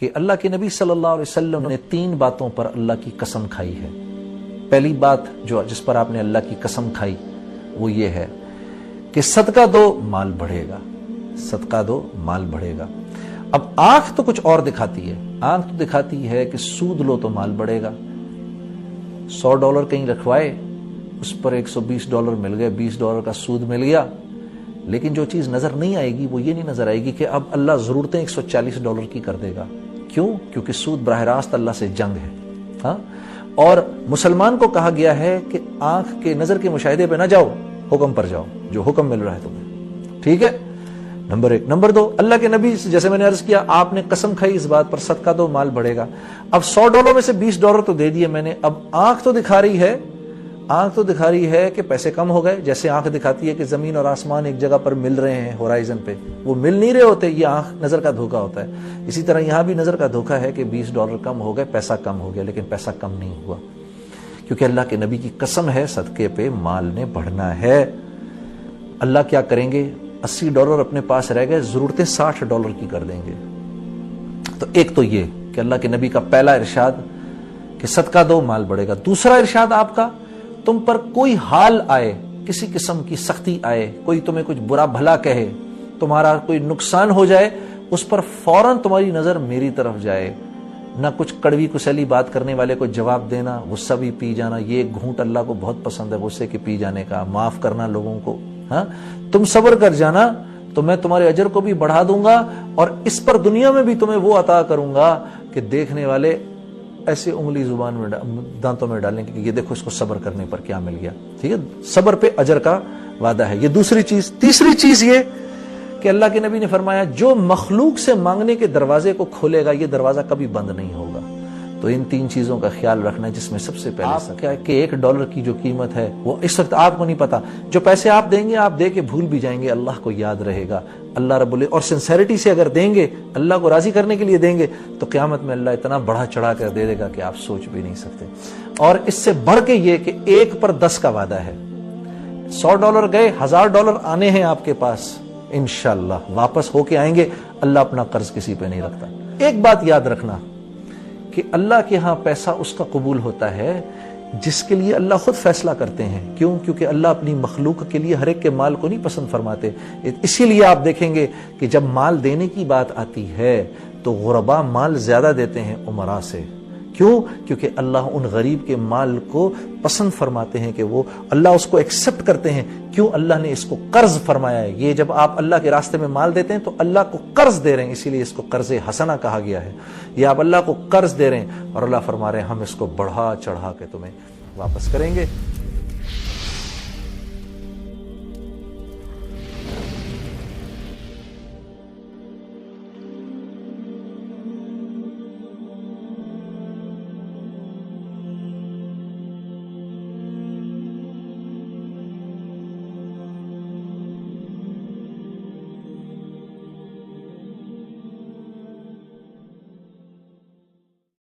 کہ اللہ کے نبی صلی اللہ علیہ وسلم نے 3 باتوں پر اللہ کی قسم کھائی ہے۔ پہلی بات جس پر آپ نے اللہ کی قسم کھائی وہ یہ ہے کہ صدقہ دو مال بڑھے گا، صدقہ دو مال بڑھے گا۔ اب آنکھ تو کچھ اور دکھاتی ہے، آنکھ تو دکھاتی ہے کہ سود لو تو مال بڑھے گا۔ $100 کہیں رکھوائے، اس پر $120 مل گئے، $20 کا سود مل گیا، لیکن جو چیز نظر نہیں آئے گی وہ یہ نہیں نظر آئے گی کہ اب اللہ ضرورتیں $140 کی کر دے گا۔ کیوں؟ کیونکہ سود براہ راست اللہ سے جنگ ہے۔ ہاں، اور مسلمان کو کہا گیا ہے کہ آنکھ کے نظر کے مشاہدے پہ نہ جاؤ، حکم پر جاؤ، جو حکم مل رہا ہے تمہیں، ٹھیک ہے؟ نمبر 1۔ نمبر 2، اللہ کے نبی جیسے میں نے عرض کیا، آپ نے قسم کھائی اس بات پر صدقہ دو مال بڑھے گا۔ اب $100 میں سے $20 تو دے دیے میں نے، اب آنکھ تو دکھا رہی ہے کہ پیسے کم ہو گئے، جیسے آنکھ دکھاتی ہے کہ زمین اور آسمان ایک جگہ پر مل رہے ہیں ہورائزن پہ، وہ مل نہیں رہے ہوتے، یہ آنکھ نظر کا دھوکہ ہوتا ہے۔ اسی طرح یہاں بھی نظر کا دھوکہ ہے کہ $20 کم ہو گئے، پیسہ کم ہو گیا، لیکن پیسہ کم نہیں ہوا، کیونکہ اللہ کے نبی کی قسم ہے صدقے پہ مال نے بڑھنا ہے۔ اللہ کیا کریں گے؟ $80 اپنے پاس رہ گئے، ضرورتیں $60 کی کر دیں گے۔ تو ایک تو یہ کہ اللہ کے نبی کا پہلا ارشاد کہ صدقہ دو مال بڑھے گا۔ دوسرا ارشاد آپ کا، تم پر کوئی حال آئے، کسی قسم کی سختی آئے، کوئی تمہیں کچھ برا بھلا کہے، تمہارا کوئی نقصان ہو جائے، اس پر فوراً تمہاری نظر میری طرف جائے، نہ کچھ کڑوی کسیلی بات کرنے والے کو جواب دینا، غصہ بھی پی جانا، یہ گھونٹ اللہ کو بہت پسند ہے غصے کے پی جانے کا، معاف کرنا لوگوں کو۔ ہاں، تم صبر کر جانا تو میں تمہارے اجر کو بھی بڑھا دوں گا، اور اس پر دنیا میں بھی تمہیں وہ عطا کروں گا کہ دیکھنے والے ایسے انگلی زبان میں دانتوں میں ڈالیں کہ یہ دیکھو اس کو صبر کرنے پر کیا مل گیا۔ ٹھیک ہے، صبر پہ اجر کا وعدہ ہے، یہ دوسری چیز۔ تیسری چیز یہ کہ اللہ کے نبی نے فرمایا جو مخلوق سے مانگنے کے دروازے کو کھولے گا یہ دروازہ کبھی بند نہیں ہوگا۔ تو ان 3 چیزوں کا خیال رکھنا ہے، جس میں سب سے پہلے کیا ہے کہ $1 کی جو قیمت ہے وہ اس وقت آپ کو نہیں پتا، جو پیسے آپ دیں گے آپ دے کے بھول بھی جائیں گے، اللہ کو یاد رہے گا، اللہ رب اور سنسیریٹی سے اگر دیں گے، اللہ کو راضی کرنے کے لیے دیں گے، تو قیامت میں اللہ اتنا بڑھا چڑھا کر دے گا کہ آپ سوچ بھی نہیں سکتے۔ اور اس سے بڑھ کے یہ کہ 1 پر 10 کا وعدہ ہے۔ $100 گئے، $1000 آنے ہیں آپ کے پاس، انشاءاللہ واپس ہو کے آئیں گے۔ اللہ اپنا قرض کسی پہ نہیں رکھتا۔ ایک بات یاد رکھنا کہ اللہ کے ہاں پیسہ اس کا قبول ہوتا ہے جس کے لیے اللہ خود فیصلہ کرتے ہیں۔ کیوں؟ کیونکہ اللہ اپنی مخلوق کے لیے ہر ایک کے مال کو نہیں پسند فرماتے۔ اسی لیے آپ دیکھیں گے کہ جب مال دینے کی بات آتی ہے تو غربا مال زیادہ دیتے ہیں امراء سے۔ کیوں؟ کیونکہ اللہ ان غریب کے مال کو پسند فرماتے ہیں کہ وہ اللہ اس کو ایکسپٹ کرتے ہیں۔ کیوں؟ اللہ نے اس کو قرض فرمایا ہے۔ یہ جب آپ اللہ کے راستے میں مال دیتے ہیں تو اللہ کو قرض دے رہے ہیں، اسی لیے اس کو قرض حسنہ کہا گیا ہے۔ یہ آپ اللہ کو قرض دے رہے ہیں اور اللہ فرما رہے ہیں ہم اس کو بڑھا چڑھا کے تمہیں واپس کریں گے۔